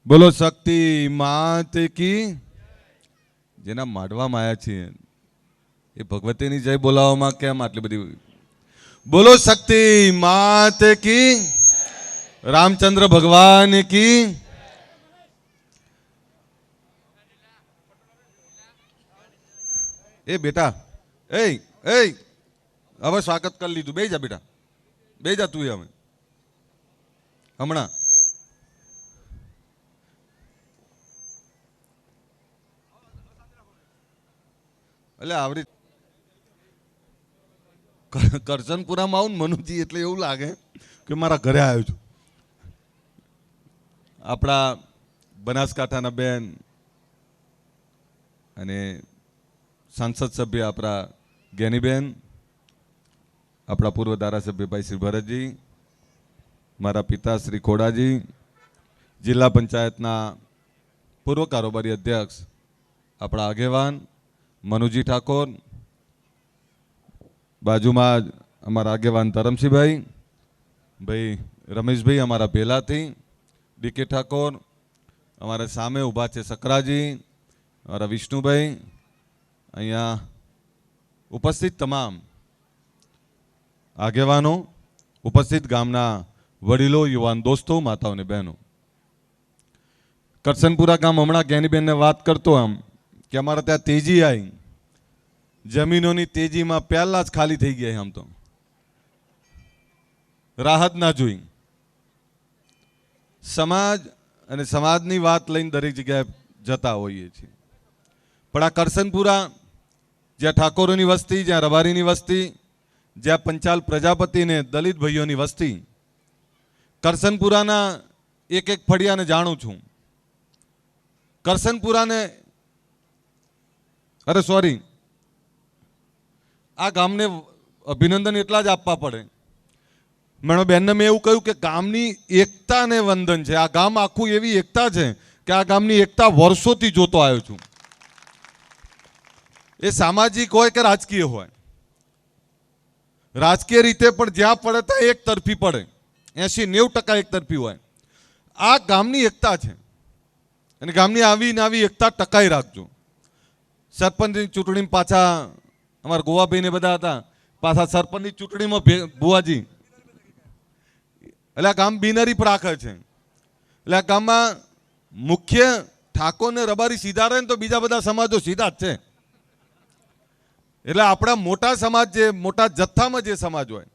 બોલો શક્તિ માત કી, જેના માડવામાં આવ્યા છીએ એ ભગવતીની જય બોલાવવામાં કેમ આટલી બધી? બોલો શક્તિ માત કી, રામચંદ્ર ભગવાન કી. એ બેટા, એ એ હવે સ્વાગત કરી લીધું. બે જા બેટા, બે જા તું. હવે હમણાં એટલે આવડી કરસનપુરામાં આવું મનુજી એટલે એવું લાગે કે મારા ઘરે આવ્યો છું. આપણા બનાસકાંઠાના બેન અને સાંસદ સભ્ય આપણા જ્ઞાનીબેન, આપણા પૂર્વ ધારાસભ્ય ભાઈ શ્રી ભરતજી, મારા પિતા શ્રી ખોડાજી, જિલ્લા પંચાયતના પૂર્વ કારોબારી અધ્યક્ષ આપણા આગેવાન મનુજી ઠાકોર, બાજુમાં જ અમારા આગેવાન ધરમસિંહભાઈ, ભાઈ રમેશભાઈ અમારા ભેલાથી, ડીકે ઠાકોર, અમારા સામે ઊભા છે સકરાજી, અમારા વિષ્ણુભાઈ, અહીંયા ઉપસ્થિત તમામ આગેવાનો, ઉપસ્થિત ગામના વડીલો, યુવાન દોસ્તો, માતાઓ અને બહેનો. કરસનપુરા ગામ હમણાં જ્ઞાનીબેનને વાત કરતો આમ કે અમારા ત્યાં તેજી આવી, જમીનોની તેજીમાં પહેલા જ ખાલી થઈ ગયા. આમ તો રાહત ના જોઈ. સમાજ અને સમાજની વાત લઈને દરેક જગ્યાએ જતા હોઈએ છીએ, પણ આ કરસનપુરા જ્યાં ઠાકોરોની વસ્તી, જ્યાં રબારીની વસ્તી, જ્યાં પંચાલ પ્રજાપતિ ને દલિત ભાઈઓની વસ્તી, કરસનપુરાના એક એક ફળિયાને જાણું છું. કરસનપુરાને આ ગામને અભિનંદન એટલા જ આપવા પડે. મેં બેનને મેં એવું કહ્યું કે ગામની એકતાને વંદન છે. આ ગામ આખું એવી એકતા છે કે આ ગામની એકતા વર્ષોથી જોતો આવ્યો છું. એ સામાજિક હોય કે રાજકીય હોય, રાજકીય રીતે પણ જ્યાં પડે ત્યાં એક તરફી પડે, 80-90% એક તરફી હોય. આ ગામની એકતા છે અને ગામની આવી ને આવી એકતા ટકાઈ રાખજો. સરપંચની ચૂંટણીમાં પાછા અમારા ગોવાભાઈને બધા હતા, પાછા સરપંચની ચૂંટણીમાં ભુવાજી, એટલે આ ગામ બિનહરીફ પર રાખે છે. એટલે આ ગામમાં મુખ્ય ઠાકોર ને રબારી સીધા રહે ને તો બીજા બધા સમાજો સીધા જ છે. એટલે આપણા મોટા સમાજ, જે મોટા જથ્થામાં જે સમાજ હોય,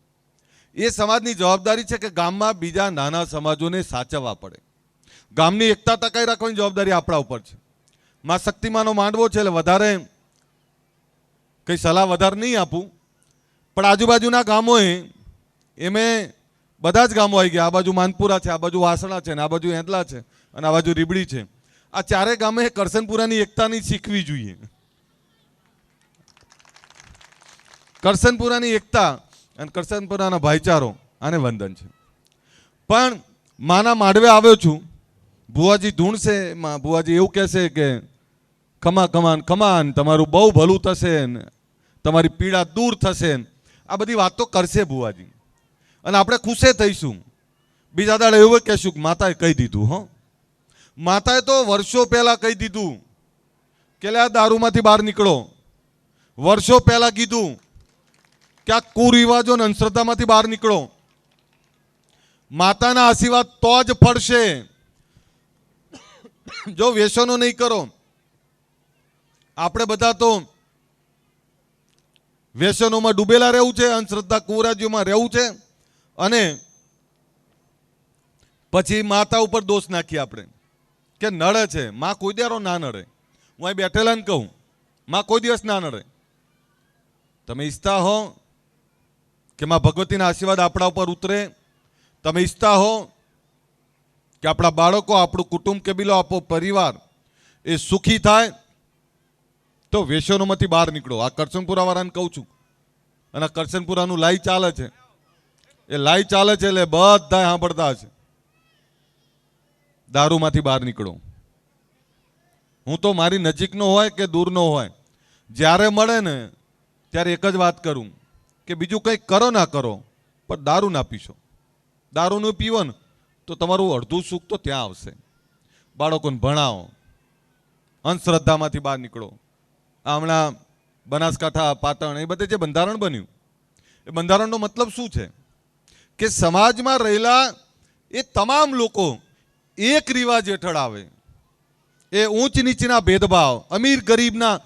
એ સમાજની જવાબદારી છે કે ગામમાં બીજા નાના સમાજોને સાચવવા પડે. ગામની એકતા ટકાઈ રાખવાની જવાબદારી આપણા ઉપર છે. માં શક્તિમાનો માંડવો છે એટલે વધારે કંઈ સલાહ વધારે નહીં આપું, પણ આજુબાજુના ગામોએ એમે બધા જ ગામો આવી ગયા. આ બાજુ માનપુરા છે, આ બાજુ વાસણા છે, આ બાજુ એંદલા છે અને આ બાજુ રીબડી છે. આ ચારે ગામે કરસનપુરાની એકતાની શીખવી જોઈએ. કરસનપુરાની એકતા અને કરસનપુરાનો ભાઈચારો આને વંદન છે. પણ માના માંડવે આવ્યો છું, ભુવાજી ધૂણશે, ભુવાજી એવું કહેશે કે ખમા કમાન કમાન, તમારું બહુ ભલું થશે ને તમારી પીડા દૂર થશે. આ બધી વાતો કરશે ભુવાજી અને આપણે ખુશે થઈશું. બીજા દાડે એવું કહેશું કે માતાએ કહી દીધું. હો, માતાએ તો વર્ષો પહેલા કહી દીધું કે આ દારૂમાંથી બહાર નીકળો. વર્ષો પહેલા કીધું કે આ કુરિવાજો અને અંધશ્રદ્ધામાંથી બહાર નીકળો. માતાના આશીર્વાદ તો જ ફળશે જો વ્યસનો નહીં કરો. આપણે બધા તો વ્યસનોમાં ડૂબેલા રહેવું છે, અંધશ્રદ્ધા કુરાજીઓમાં રહેવું છે અને પછી માતા ઉપર દોષ નાખીએ આપણે કે નડે છે. માં કોઈ દાડો ના નડે. હું અહીં બેઠેલા ને કહું, માં કોઈ દિવસ ના નડે. તમે ઈચ્છતા હો કે માં ભગવતીના આશીર્વાદ આપણા ઉપર ઉતરે, તમે ઈચ્છતા હો કે આપણા બાળકો, આપણું કુટુંબ, કબીલો, આપણો પરિવાર એ સુખી થાય, તો વ્યસનોમાંથી બહાર નીકળો. આ કરસનપુરા વાળાને કહું છું. અને કરસનપુરાનું લાઈ ચાલે છે, એ લાઈ ચાલે છે એટલે બધા સાંભળતા હશે. દારૂમાંથી બહાર નીકળો. હું તો મારી નજીકનો હોય કે દૂરનો હોય, જ્યારે મળે ને ત્યારે એક જ વાત કરું કે બીજું કંઈક કરો ના કરો પણ દારૂ ના પીશો. દારૂ ન પીવો ને તો તમારું અડધું સુખ તો ત્યાં આવશે. બાળકોને ભણાવો, અંધશ્રદ્ધામાંથી બહાર નીકળો. આ હમણાં બનાસકાંઠા, પાટણ એ બધે જે બંધારણ બન્યું, એ બંધારણનો મતલબ શું છે કે સમાજમાં રહેલા એ તમામ લોકો એક રિવાજ હેઠળ આવે. એ ઊંચ નીચના ભેદભાવ, અમીર ગરીબના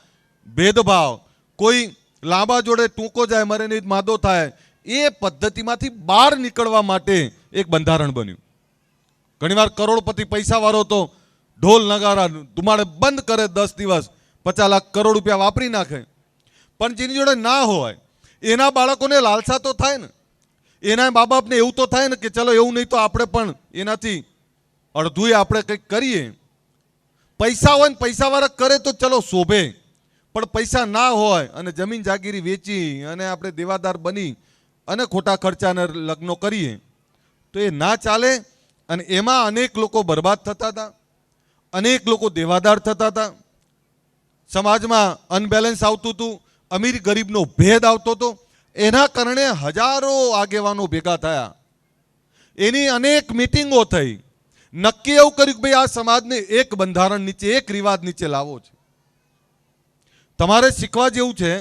ભેદભાવ, કોઈ લાંબા જોડે ટૂંકો જાય, મરે નહીં માદો થાય, એ પદ્ધતિમાંથી બહાર નીકળવા માટે એક બંધારણ બન્યું. ઘણીવાર કરોડપતિ પૈસાવાળો તો ઢોલ નગારા ધુમાડે બંધ કરે, 10 દિવસ 50 લાખ કરોડ રૂપિયા વાપરી નાખે. પણ જેની જોડે ના હોય એના બાળકોને લાલસા તો થાય ને, એના મા બાપને એવું તો થાય ને કે ચલો એવું નહીં તો આપણે પણ એનાથી અડધું આપણે કંઈક કરીએ. પૈસા હોય ને પૈસાવાળા કરે તો ચલો શોભે, પણ પૈસા ના હોય અને જમીન જાગીરી વેચી અને આપણે દેવાદાર બની અને ખોટા ખર્ચાને લગ્નો કરીએ તો એ ના ચાલે. અને એમાં અનેક લોકો બરબાદ થતા હતા, અનેક લોકો દેવાદાર થતા હતા, સમાજમાં અનબેલેન્સ આવતું હતું, અમીર ગરીબનો ભેદ આવતો હતો. એના કારણે હજારો આગેવાનો ભેગા થયા, એની અનેક મિટિંગો થઈ, નક્કી એવું કર્યું કે ભાઈ આ સમાજને એક બંધારણ નીચે, એક રિવાજ નીચે લાવવો છે. તમારે શીખવા જેવું છે,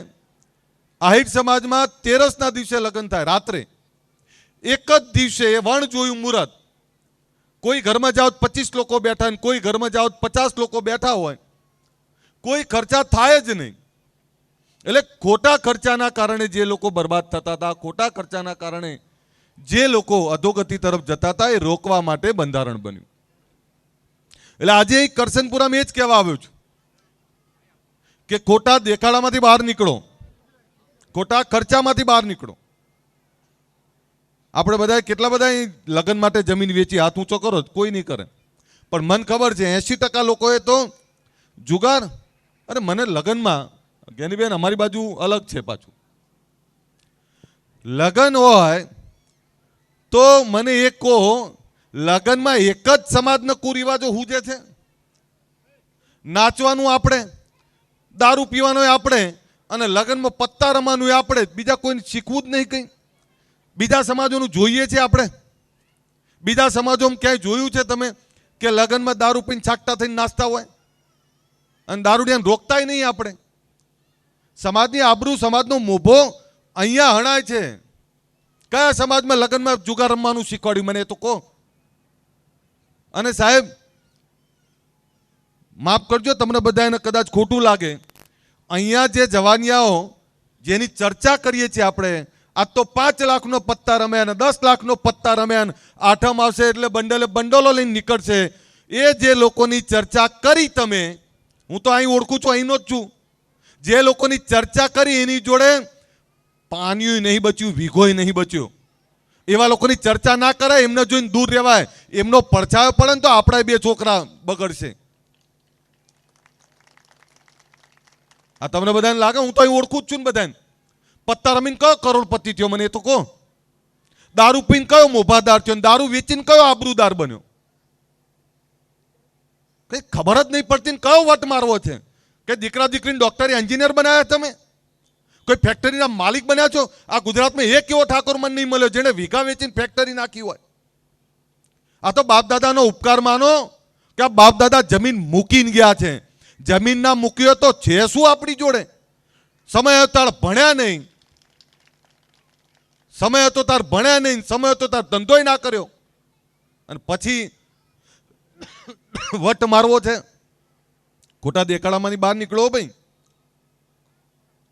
આહિર સમાજમાં 13ના દિવસે લગ્ન થાય, રાત્રે એક જ દિવસે વણ જોયું મુહૂર્ત. કોઈ ઘરમાં જાઓ 25 લોકો બેઠા હોય, કોઈ ઘરમાં જાઓ 50 લોકો બેઠા હોય, કોઈ ખર્ચા થાય જ નહીં. એટલે ખોટા ખર્ચાના કારણે જે લોકો બરબાદ થતા હતા, ખોટા ખર્ચાના કારણે જે લોકો અધોગતિ તરફ જતા હતા, એ રોકવા માટે બંધારણ બન્યું. એટલે આજે કરસનપુરામાં એ જ કહેવા આવ્યો છું કે ખોટા દેખાડામાંથી બહાર નીકળો, ખોટા ખર્ચામાંથી બહાર નીકળો. આપણે બધા કેટલા બધા લગ્ન માટે જમીન વેચી, હાથ ઊંચો કરો, કોઈ નહીં કરે. પણ મને ખબર છે 80% લોકોએ તો જુગાર. અરે મને લગ્નમાં, જ્ઞાનીબેન અમારી બાજુ અલગ છે પાછું, લગ્ન હોય તો મને એક કહો, લગ્નમાં એક જ સમાજના કુરિવાજો હુજે છે. નાચવાનું આપણે, દારૂ પીવાનું આપણે, અને લગ્નમાં પત્તા રમવાનું આપણે. બીજા કોઈને શીખવું જ નહીં કંઈ. બીજા સમાજોનું જોઈએ છે આપણે? બીજા સમાજોમાં ક્યાંય જોયું છે તમે કે લગ્નમાં દારૂ પીને છાકટા થઈને નાસ્તા હોય અને દારૂડિયાને રોકતાય નહીં આપણે? સમાજની આબરૂ, સમાજનો મોભો અહીંયા હણાય છે. કયા સમાજમાં લગ્નમાં જુગાર રમવાનું શીખવાડ્યું મને તો કહો. અને સાહેબ માફ કરજો, તમને બધાને કદાચ ખોટું લાગે, અહીંયા જે જવાનિયાઓ જેની ચર્ચા કરીએ છીએ આપણે, આ તો 5 લાખનો પત્તા રમે અને 10 લાખનો પત્તા રમે અને આઠમ આવશે એટલે બંડલે બંડોલો લઈને નીકળશે. એ જે લોકોની ચર્ચા કરી તમે, હું તો અહીં ઓળખું છું, અહીંનો જ છું, જે લોકોની ચર્ચા કરી એની જોડે પાણીયું નહીં બચ્યું, વીઘોય નહીં બચ્યો. એવા લોકોની ચર્ચા ના કરાય, એમને જોઈને દૂર રહેવાય. એમનો પડછાયો પડે ને તો આપણા 2 છોકરા બગડશે. આ તમને બધાને લાગે હું તો અહીં ઓળખું જ છું ને બધાને. પત્તા રમીને કયો કરોડપતિ થયો મને એ તો કહો. દારૂ પીને કયો મોભાદાર થયો, દારૂ વેચીને કયો આબરૂદાર બન્યો? કઈ ખબર જ નહીં પડતી ને કયો વટ મારવો છે કે દીકરા દીકરીને ડોક્ટર એન્જિનિયર બનાવ્યા તમે, કોઈ ફેક્ટરીના માલિક બન્યા છો? આ ગુજરાતમાં એક એવો ઠાકોર મને નહીં મળ્યો જેને વીઘા વેચીને ફેક્ટરી નાખી હોય. આ તો બાપ દાદાનો ઉપકાર માનો કે આ બાપ દાદા જમીન મૂકીને ગયા છે. જમીન ના મૂક્યો તો છે શું આપણી જોડે? સમય હતો તાર ભણ્યા નહીં, સમય હતો તાર ભણ્યા નહીં, સમય હતો તાર ધંધોય ના કર્યો, અને પછી વટ મારવો છે. ખોટા દેખાડામાંથી બહાર નીકળો ભાઈ.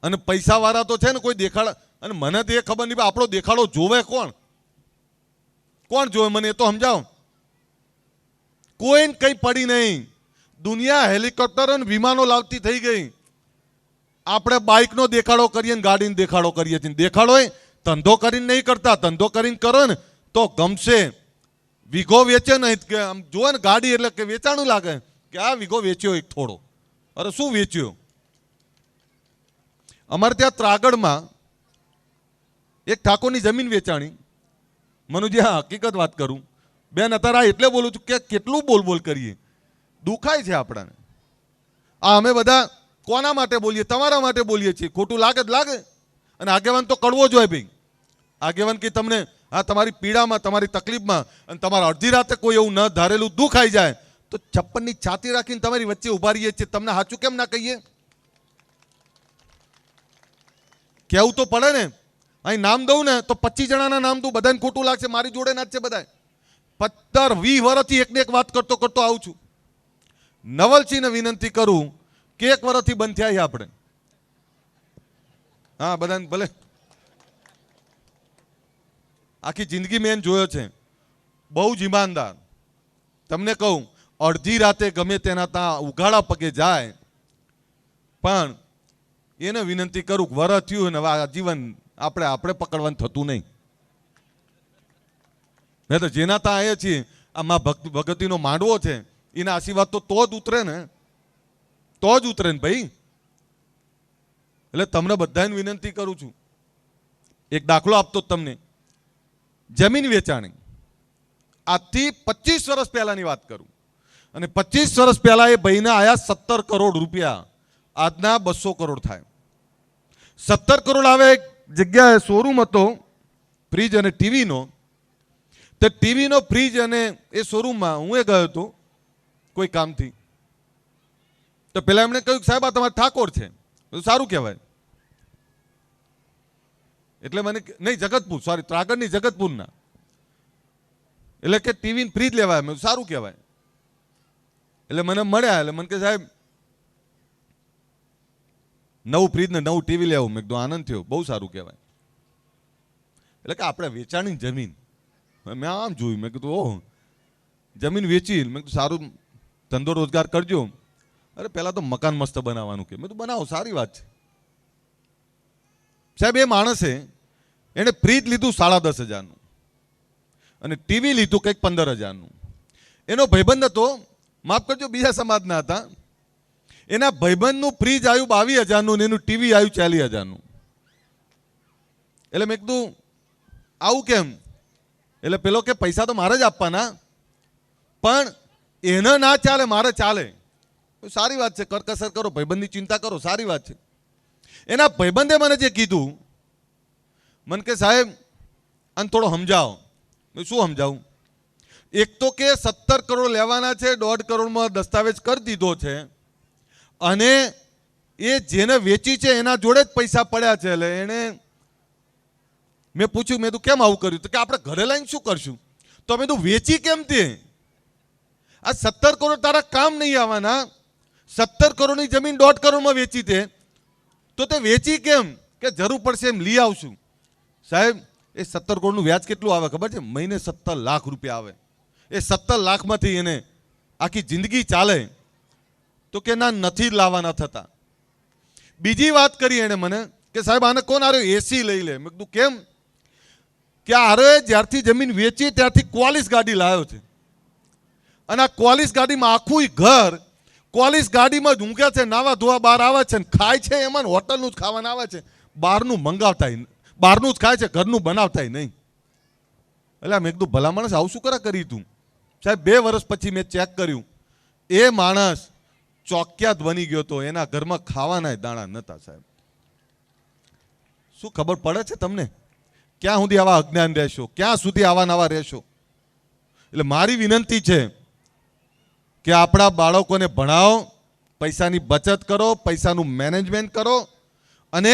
અને પૈસા વાળા તો છે ને કોઈ દેખાડા, અને મને તો એ ખબર નહીં આપણો દેખાડો જોવે કોણ? કોણ જોવે મને એ તો સમજાવો. કોઈને કઈ પડી નહીં. દુનિયા હેલિકોપ્ટર અને વિમાનો લાવતી થઈ ગઈ. આપણે બાઇકનો દેખાડો કરીએ ને ગાડીનો દેખાડો કરીએ છીએ. દેખાડો ધંધો કરીને નહીં કરતા. ધંધો કરીને કરો ને તો ગમશે. વીઘો વેચે નહીં કે આમ જુઓ ને ગાડી એટલે કે વેચાણું લાગે કે આ વીઘો વેચ્યો એક થોડો. અરે શું વેચ્યો? અમારે ત્યાં ત્રાગડમાં એક ઠાકોરની જમીન વેચાણી. મનુજી હા હકીકત વાત કરું બેન, અત્યારે એટલે બોલું છું કે કેટલું બોલ બોલ કરીએ, દુખાય છે આપણાને. આ અમે બધા કોના માટે બોલીએ? તમારા માટે બોલીએ છીએ. ખોટું લાગે જ લાગે. અને આગેવાન તો કડવો જ હોય ભાઈ. આગેવાન કે તમને આ તમારી પીડામાં, તમારી તકલીફમાં, અને તમારા અડધી રાતે કોઈ એવું ન ધારેલું દુઃખ આવી જાય તો 56 ની છાતી રાખીને તમારી વચ્ચે ઉભા રહીએ છીએ, તમને સાચું કેમ ના કહીએ? કેવું તો પડે ને. અહીં નામ દઉં ને તો 25 જણાના નામ દઉં, બધાને ખોટું લાગશે, મારી જોડે ના જ છે બધા. 15-20 વર્ષથી એકને એક વાત કરતો કરતો આવું છું. નવલસિંહને વિનંતી કરું કે 1 વર્ષથી બંધ થયા આપણે. હા, બધાને ભલે આખી જિંદગી મેં જોયો છે, બહુ જ ઈમાનદાર. તમને કહું, અડધી રાતે ગમે તેના ત્યાં ઉઘાડા પગે જાય, પણ એને વિનંતી કરું કે વરસ થયું ને હવે જીવન આપણે પકડવાનું થતું નહીં. મેં તો જેના ત્યાં આવ્યા છીએ, આમાં ભગવતીનો માંડવો છે, એના આશીર્વાદ તો જ ઉતરે ને, તો જ ઉતરે ને ભાઈ. એટલે તમને બધાને વિનંતી કરું છું, એક દાખલો આપતો તમને. જમીન વેચાણી આજથી 25 વર્ષ પહેલાની વાત કરું, અને 25 વર્ષ પહેલા એ ભાઈને આયા 17 કરોડ રૂપિયા, આજના 200 કરોડ થાય. 17 કરોડ આવે. એક જગ્યાએ શોરૂમ હતો ફ્રીજ અને ટીવીનો. તે ટીવીનો ફ્રીજ અને એ શોરૂમમાં હું એ ગયો હતો કોઈ કામથી. તો પેલા એમણે કહ્યું સાહેબ આ તમારા ઠાકોર છે. સારું કહેવાય. એટલે મને નહીં, જગતપુર, સોરી, ત્રાગડની જગતપુરના. એટલે કે ટીવી ફ્રીજ લેવાય. મેં સારું કહેવાય. એટલે મને મળ્યા, એટલે મને કે સાહેબ નવું ફ્રીજ ને નવું ટીવી લેવું. મેં કીધું આનંદ થયો, બહુ સારું કહેવાય. એટલે કે આપણે વેચાણી જમીન, મેં આમ જોયું, મેં કીધું ઓહ જમીન વેચી. મેં કીધું સારું ધંધો રોજગાર કરજો. અરે પહેલા તો મકાન મસ્ત બનાવવાનું કે. મેં તો બનાવો, સારી વાત છે. સાહેબ એ માણસે એને ફ્રીજ લીધું 10,500 અને ટીવી લીધું કંઈક 15,000. એનો ભાઈબંધ હતો, માફ કરજો બીજા સમાજના હતા, એના ભાઈબંધનું ફ્રીજ આવ્યું 22,000 ને એનું ટીવી આવ્યું 40,000. એટલે મેં કીધું આવું કેમ? એટલે પેલો કે પૈસા તો મારે જ આપવાના, પણ એને ના ચાલે, મારે ચાલે. સારી વાત છે, કરકસર કરો, ભાઈબંધની ચિંતા કરો, સારી વાત છે. એના ભાઈબંધે મને જે કીધું, મને કે સાહેબ આને થોડો સમજાવો. શું સમજાવું? એક તો કે 17 કરોડ લેવાના છે, 1.5 કરોડમાં દસ્તાવેજ કરી દીધો છે, અને એ જેને વેચી છે એના જોડે જ પૈસા પડ્યા છે. એટલે એને મેં પૂછ્યું, મેં તું કેમ આવું કર્યું? તો કે આપણે ઘરે લઈને શું કરશું? તો મેં તું વેચી કેમ તે? આ 17 કરોડ તારા કામ નહીં આવવાના. 17 કરોડની જમીન 1.5 કરોડમાં વેચી તે, તો તે વેચી કેમ? કે જરૂર પડશે એમ લઈ આવશું. સાહેબ એ 17 કરોડનું વ્યાજ કેટલું આવે ખબર છે? મહિને 17 લાખ રૂપિયા આવે. એ 17 લાખમાંથી એને આખી જિંદગી ચાલે. તો કે ના, નથી લાવવાના થતા. બીજી વાત કરી એને મને કે સાહેબ આને કોણ આર્યો એસી લઈ લે. મેં કીધું કેમ? કે આરે જ્યારથી જમીન વેચી ત્યારથી ક્વોલિસ ગાડી લાવ્યો છે, અને આ ક્વોલિસ ગાડીમાં આખું ઘર ક્વોલિસ ગાડીમાં જ ઊંઘે છે, નાવા ધોવા બહાર આવે છે, ખાય છે એમાં, હોટલનું જ ખાવાનું આવે છે, બહારનું મંગાવતા, બહારનું જ ખાય છે, ઘરનું બનાવતા નહીં. એટલે મેં કીધું ભલા માણસ આવું શું કરી તું? સાહેબ 2 વર્ષ પછી મેં ચેક કર્યું, એ માણસ ચોક્યાત બની ગયો હતો. એના ઘરમાં ખાવાના દાણા નહોતા. સાહેબ શું ખબર પડે છે તમને? ક્યાં સુધી આવા અજ્ઞાન રહેશો? ક્યાં સુધી આવા નવા રહેશો? એટલે મારી વિનંતી છે કે આપણા બાળકોને ભણાવો, પૈસાની બચત કરો, પૈસાનું મેનેજમેન્ટ કરો, અને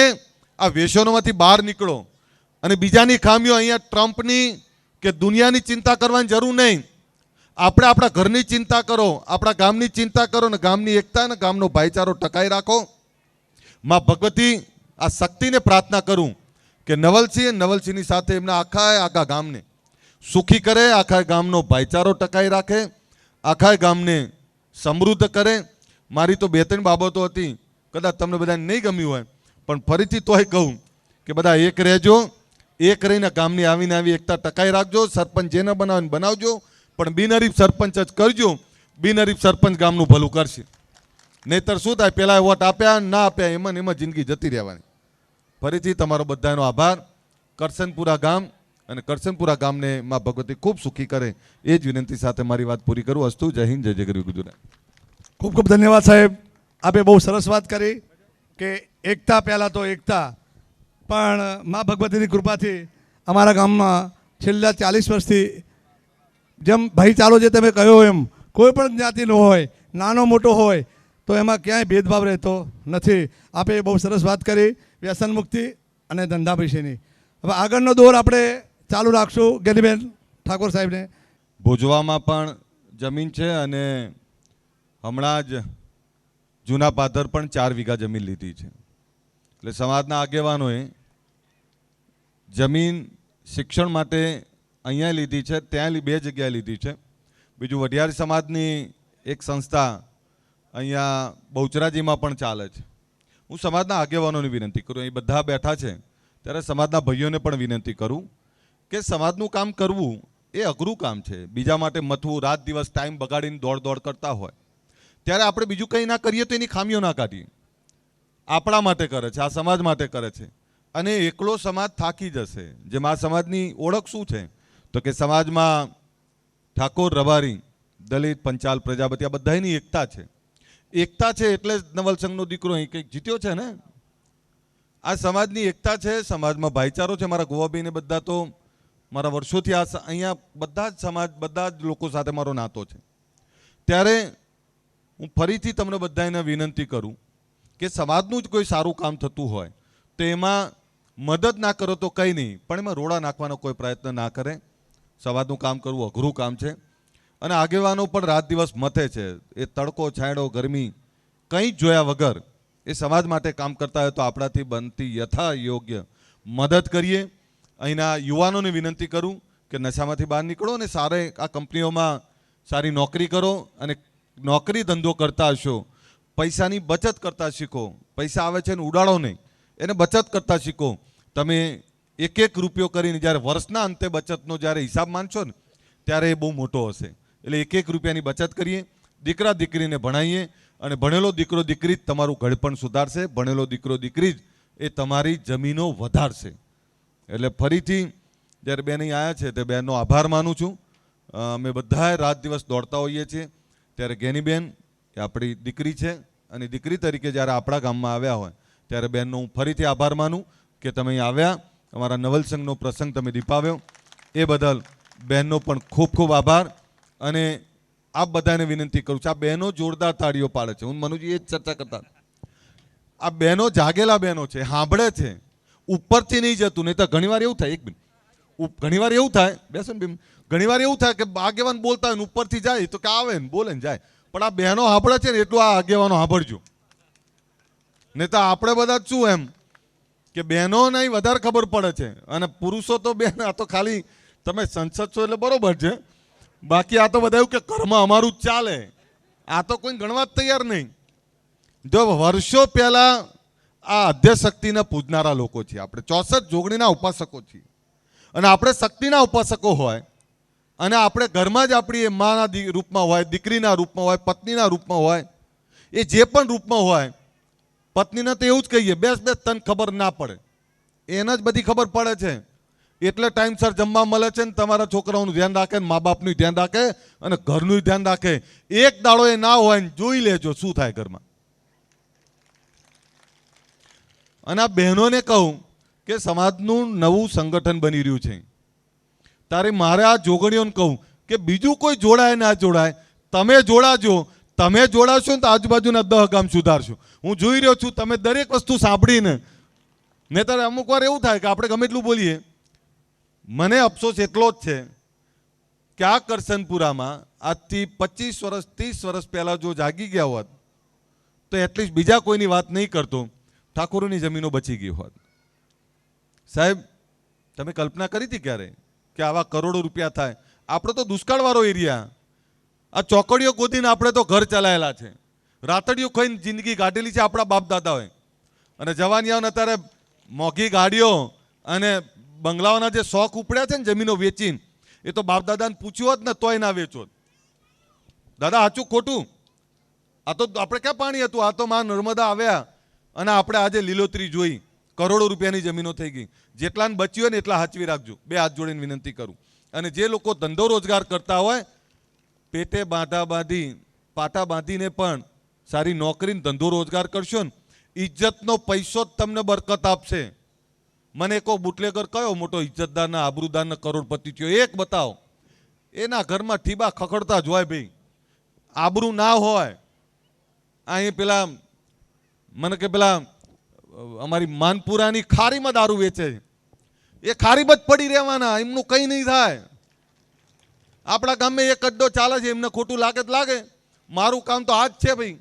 આ વ્યસનોમાંથી બહાર નીકળો. અને બીજાની ખામીઓ, અહીંયા ટ્રમ્પની કે દુનિયાની ચિંતા કરવાની જરૂર નહીં. આપણે આપણા ઘરની ચિંતા કરો, આપણા ગામની ચિંતા કરો, ને ગામની એકતા અને ગામનો ભાઈચારો ટકાઈ રાખો. માં ભગવતી આ શક્તિને પ્રાર્થના કરું કે નવલસિંહની સાથે એમના આખા ગામને સુખી કરે, આખા ગામનો ભાઈચારો ટકાઈ રાખે, આખા ગામને સમૃદ્ધ કરે. મારી તો 2-3 બાબતો હતી, કદાચ તમને બધાને નહીં ગમ્યું હોય, પણ ફરીથી તોય કહું કે બધા એક રહેજો, એક રહીને ગામની આવીને આવી એકતા ટકાઈ રાખજો. સરપંચ જેને બનાવે બનાવજો, પણ બિનહરીફ સરપંચ જ કરજો. બિનહરીફ સરપંચ ગામનું ભલું કરશે. નહીતર શું થાય, પેલા વોટ આપ્યા ના આપ્યા, એમાં જિંદગી જતી રહેવાની. ફરીથી તમારો બધાનો આભાર. કરસનપુરા ગામ અને કરસનપુરા ગામને માં ભગવતી ખૂબ સુખી કરે, એ જ વિનંતી સાથે મારી વાત પૂરી કરું. અસ્તુ. જય હિન્દ, જય ગરવી ગુજરાત. ખૂબ ખૂબ ધન્યવાદ સાહેબ. આપે બહુ સરસ વાત કરી કે એકતા, પહેલાં તો એકતા, પણ મા ભગવતીની કૃપાથી અમારા ગામમાં છેલ્લા 40 વર્ષથી જેમ ભાઈચારો જે તમે કહ્યો એમ કોઈ પણ જ્ઞાતિનો હોય, નાનો મોટો હોય, તો એમાં ક્યાંય ભેદભાવ રહેતો નથી. આપે બહુ સરસ વાત કરી વ્યસન મુક્તિ અને ધંધા વિશેની. હવે આગળનો દોર આપણે ચાલુ રાખશું ગેનીબેન ઠાકોર સાહેબને. ભુજવામાં પણ જમીન છે અને હમણાં જ જૂના પાદર પણ 4 વીઘા જમીન લીધી છે. એટલે સમાજના આગેવાનોએ જમીન શિક્ષણ માટે અહીંયા લીધી છે, ત્યાં 2 જગ્યાએ લીધી છે. બીજું વઢિયાર સમાજની એક સંસ્થા અહીંયા બહુચરાજીમાં પણ ચાલે છે. હું સમાજના આગેવાનોને વિનંતી કરું, અહીં બધા બેઠા છે ત્યારે સમાજના ભાઈઓને પણ વિનંતી કરું કે સમાજનું કામ કરવું એ અઘરું કામ છે. બીજા માટે મથવું, રાત દિવસ ટાઈમ બગાડીને દોડ કરતા હોય ત્યારે આપણે બીજું કંઈ ના કરીએ તો એની ખામીઓ ના કાઢીએ. આપણા માટે કરે છે, આ સમાજ માટે કરે છે અને એકલો સમાજ થાકી જશે. જેમ આ સમાજની ઓળખ શું છે તો કે સમાજમાં ઠાકોર, રબારી, દલિત, પંચાલ, પ્રજાપતિ આ બધાની એકતા છે. એકતા છે એટલે જ નવલસંઘનો દીકરો અહીં કંઈક જીત્યો છે ને. આ સમાજની એકતા છે, સમાજમાં ભાઈચારો છે. મારા ગોવાભાઈને બધા તો મારા વર્ષોથી આ અહીંયા બધા જ સમાજ, બધા જ લોકો સાથે મારો નાતો છે. ત્યારે હું ફરીથી તમને બધાને વિનંતી કરું કે સમાજનું જ કોઈ સારું કામ થતું હોય તો એમાં મદદ ના કરો તો કંઈ નહીં, પણ એમાં રોડા નાખવાનો કોઈ પ્રયત્ન ના કરે. સમાજનું કામ કરવું અઘરું કામ છે અને આગેવાનો પણ રાત દિવસ મથે છે. એ તડકો, છાંયડો, ગરમી કંઈ જ જોયા વગર એ સમાજ માટે કામ કરતા હોય તો આપણાથી બનતી યથા યોગ્ય મદદ કરીએ. અહીંના યુવાનોને વિનંતી કરું કે નશામાંથી બહાર નીકળો અને સારે આ કંપનીઓમાં સારી નોકરી કરો અને નોકરી ધંધો કરતા હશો, પૈસાની બચત કરતા શીખો. પૈસા આવે છે ને ઉડાડો નહીં, એને બચત કરતા શીખો. તમે 1 રૂપિયો કરીને જ્યારે વર્ષના અંતે બચતનો જ્યારે હિસાબ માનશો ને ત્યારે એ બહુ મોટો હશે. એટલે 1 રૂપિયાની બચત કરીએ, દીકરા દીકરીને ભણાવીએ અને ભણેલો દીકરો દીકરી જ તમારું ઘડપણ સુધારશે, ભણેલો દીકરો દીકરી જ એ તમારી જમીનો વધારશે. એટલે ફરીથી જ્યારે બેન અહીં આવ્યા છે તે બેનનો આભાર માનું છું. અમે બધાએ રાત દિવસ દોડતા હોઈએ છીએ ત્યારે ગેનીબેન એ આપણી દીકરી છે અને દીકરી તરીકે જ્યારે આપણા ગામમાં આવ્યા હોય ત્યારે બેનનો હું ફરીથી આભાર માનું કે તમે અહીં આવ્યા, અમારા નવલસંઘનો પ્રસંગ તમે દીપાવ્યો એ બદલ બહેનનો પણ ખૂબ ખૂબ આભાર. અને આપ બધાને વિનંતી કરું છું, આ બહેનો જોરદાર તાળીઓ પાડે છે. હું મનુજી એ જ ચર્ચા કરતા, આ બહેનો જાગેલા બહેનો છે, સાંભળે છે, ઉપરથી નહીં જતું. નહીં તો ઘણીવાર એવું થાય, ઘણીવાર એવું થાય, બેસો ને, ઘણીવાર એવું થાય કે આગેવાન બોલતા હોય ને ઉપરથી જાય તો કે આવે ને બોલે ને જાય. પણ આ બહેનો સાંભળે છે ને એટલું આ આગેવાનો સાંભળજો. નહીં તો આપણે બધા શું એમ કે બહેનોને વધારે ખબર પડે છે અને પુરુષો તો બેન આ તો ખાલી તમે સંસદ છો એટલે બરોબર છે, બાકી આ તો બધા એવું કે ઘરમાં અમારું જ ચાલે. આ તો કોઈ ગણવા જ તૈયાર નહીં. જો વર્ષો પહેલા આ આદ્યશક્તિને પૂજનારા લોકો છીએ આપણે, 64 જોગણીના ઉપાસકો છીએ. અને આપણે શક્તિના ઉપાસકો હોય અને આપણે ઘરમાં જ આપણી માના રૂપમાં હોય, દીકરીના રૂપમાં હોય, પત્નીના રૂપમાં હોય, એ જે પણ રૂપમાં હોય, પત્નીને તો એવું જ કહીએ બેસ તને ખબર ના પડે, એને જ બધી ખબર પડે છે. એટલે ટાઈમસર જમવા મળે છે ને તમારા છોકરાઓનું ધ્યાન રાખે ને મા બાપનું ધ્યાન રાખે અને ઘરનું ધ્યાન રાખે. એક દાડો એ ના હોય ને જોઈ લેજો શું થાય ઘરમાં. અને આ બહેનોને કહું કે સમાજનું નવું સંગઠન બની રહ્યું છે. તારે મારે આ જોગણીઓને કહું કે બીજું કોઈ જોડાય ના જોડાય, તમે જોડાજો. તમે જોડાશો ને તો આજુબાજુના 10 ગામ સુધારશો. હું જોઈ રહ્યો છું તમે દરેક વસ્તુ સાંભળીને, નહીંતર અમુક વાર એવું થાય કે આપણે ગમે એટલું બોલીએ. મને અફસોસ એટલો જ છે કે આ કરસનપુરામાં આજથી 25 વર્ષ 30 વર્ષ પહેલાં જો જાગી ગયા હોત તો એટલીસ્ટ બીજા કોઈની વાત નહીં કરતો, ઠાકોરોની જમીનો બચી ગઈ હોત. સાહેબ તમે કલ્પના કરી હતી ક્યારે કે આવા કરોડો રૂપિયા થાય? આપણે તો દુષ્કાળવાળો એરિયા, આ ચોકડીઓ ગોદીને આપણે તો ઘર ચલાયેલા છે, રાતડીઓ ખાઈને જિંદગી કાઢેલી છે આપણા બાપ દાદાઓએ. અને જવાનીઓને અત્યારે મોંઘી ગાડીઓ અને બંગલાઓના જે શોખ ઉપડ્યા છે ને જમીનો વેચીને, એ તો બાપ દાદાને પૂછ્યું હોત ને તોય ના વેચો. દાદા સાચું ખોટું? આ તો આપણે ક્યાં પાણી હતું? આ તો માં નર્મદા આવ્યા અને આપણે આજે લીલોતરી જોઈ, કરોડો રૂપિયાની જમીનો થઈ ગઈ. જેટલાને બચ્યું હોય ને એટલા સાચવી રાખજો, 2 હાથ જોડીને વિનંતી કરું. અને જે લોકો ધંધો રોજગાર કરતા હોય, પેટે પાટા બાંધીને પણ સારી નોકરીને ધંધો રોજગાર કરશો ને, ઇજ્જતનો પૈસો જ તમને બરકત આપશે. મને કહો બુટલેગર કયો મોટો ઇજ્જતદારના આબરૂદારના કરોડપતિ થયો? એક બતાવો. એના ઘરમાં ઠીબા ખખડતા જ હોય ભાઈ. આબરૂ ના હોય. અહીં પેલા મને કે પેલા અમારી માનપુરાની ખારીમાં દારૂ વેચે છે, એ ખારીમાં જ પડી રહેવાના, એમનું કંઈ નહીં થાય. આપણા ગામમાં એક અડ્ડો ચાલે છે, એમને ખોટું લાગે તો લાગે. મારું કામ તો આ જ છે ભાઈ,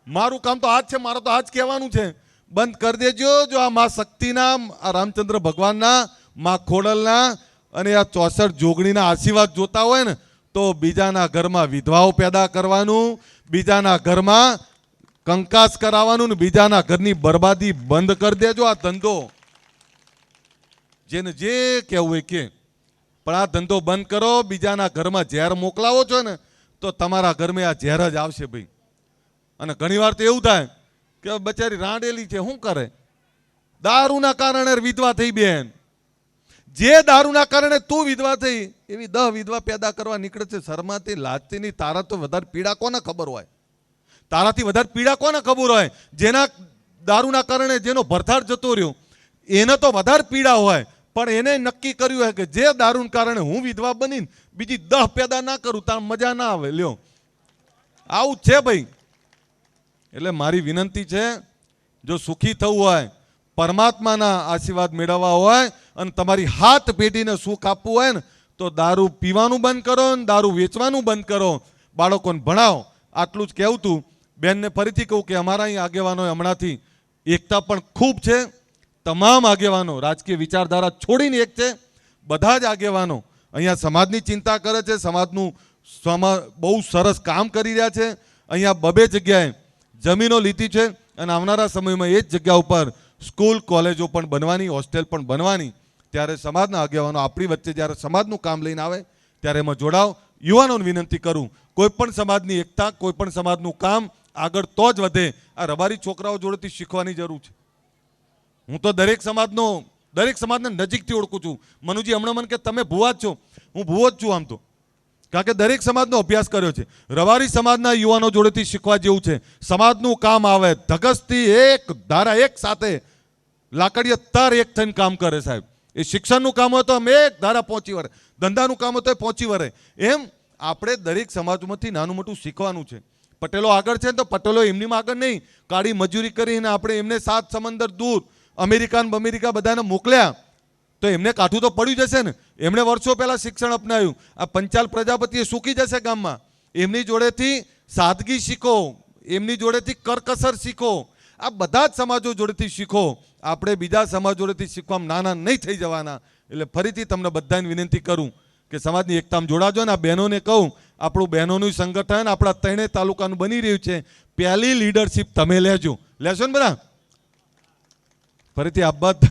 મારું કામ તો આ જ છે, મારે તો આ જ કહેવાનું છે. બંધ કરી દેજો. જો આ મા શક્તિના, આ રામચંદ્ર ભગવાનના, મા ખોડલના અને આ 64 જોગણીના આશીર્વાદ જોતા હોય ને તો બીજાના ઘરમાં વિધવાઓ પેદા કરવાનું, બીજાના ઘરમાં કંકાસ કરાવવાનું ને બીજાના ઘરની બરબાદી બંધ કરી દેજો. આ ધંધો જેને જે કહેવું હોય કે, પણ આ ધંધો બંધ કરો. બીજાના ઘરમાં ઝેર મોકલાવો છો ને તો તમારા ઘરમાં આ ઝેર જ આવશે ભાઈ. અને ઘણીવાર તો એવું થાય કે બચારી રાંડેલી છે, શું કરે? દારૂના કારણે વિધવા થઈ બેન. જે દારૂના કારણે તું વિધવા થઈ એવી 10 વિધવા પેદા કરવા નીકળે છે. શરમાથી લાજતી નહીં. તારા તો વધારે પીડા કોને ખબર હોય? તારાથી વધારે પીડા કોને ખબર હોય? જેના દારૂના કારણે જેનો ભરથાર જતો રહ્યો એને તો વધારે પીડા હોય. પણ એને નક્કી કર્યું હોય કે જે દારૂના કારણે હું વિધવા બનીને બીજી 10 પેદા ના કરું તાર મજા ના આવે. લ્યો, આવું છે ભાઈ. એટલે મારી વિનંતી છે, જો સુખી થવું હોય, પરમાત્માના આશીર્વાદ મેળવવા હોય અને તમારી હાથ પેઢીને સુખ આપવું હોય ને તો દારૂ પીવાનું બંધ કરો ને દારૂ વેચવાનું બંધ કરો. બાળકોને ભણાવો. આટલું જ કહેવું તું. બેનને ફરીથી કહું કે અમારા અહીં આગેવાનો હમણાંથી એકતા પણ ખૂબ છે. તમામ આગેવાનો રાજકીય વિચારધારા છોડીને એક છે. બધા જ આગેવાનો અહીંયા સમાજની ચિંતા કરે છે, સમાજનું બહુ સરસ કામ કરી રહ્યા છે. અહીંયા 2 જગ્યાએ જમીનો લીધી છે અને આવનારા સમયમાં એ જ જગ્યા ઉપર સ્કૂલ કોલેજો પણ બનવાની, હોસ્ટેલ પણ બનવાની. ત્યારે સમાજના આગેવાનો આપણી વચ્ચે જ્યારે સમાજનું કામ લઈને આવે ત્યારે એમાં જોડાવ. યુવાનોને વિનંતી કરું, કોઈ પણ સમાજની એકતા, કોઈ પણ સમાજનું કામ આગળ તો જ વધે. આ રબારી છોકરાઓ જોડેથી શીખવાની જરૂર છે. હું તો દરેક સમાજને નજીકથી ઓળખું છું. મનુજી હમણાં મને કે તમે ભુવા જ છો. હું ભુવો જ છું આમ તો, કારણ કે દરેક સમાજનો અભ્યાસ કર્યો છે. રબારી સમાજના યુવાનો જોડેથી શીખવા જેવું છે. સમાજનું કામ આવે ધગસથી એક ધારા એક સાથે લાકડીએ તાર એક થઈને કામ કરે સાહેબ. એ શિક્ષણનું કામ હોય તો અમે એક ધારા પહોંચી વળે, ધંધાનું કામ હોય તો પહોંચી વળે. એમ આપણે દરેક સમાજમાંથી નાનું મોટું શીખવાનું છે. પટેલો આગળ છે ને તો પટેલો એમની આગળ નહીં, કાળી મજૂરી કરીને આપણે એમને 7 સમંદર દૂર અમેરિકા બધાને મોકલ્યા તો એમને કાઠું તો પડ્યું જશે ને. એમણે વર્ષો પહેલા શિક્ષણ અપનાવ્યું. આ પંચાલ પ્રજાપતિએ સૂકી જશે ગામમાં. એમની જોડેથી સાદગી શીખો, એમની જોડેથી કરકસર શીખો. આ બધા જ સમાજો જોડેથી શીખો. આપણે બીજા સમાજ જોડેથી શીખવામાં નાના નહીં થઈ જવાના. એટલે ફરીથી તમને બધાને વિનંતી કરું કે સમાજની એકતામાં જોડાજો. ને આ બહેનોને કહું, આપણું બહેનોનું સંગઠન આપણા 3 તાલુકાનું બની રહ્યું છે. પહેલી લીડરશિપ તમે લેજો. લેશો ને બધા? ફરીથી આભાર.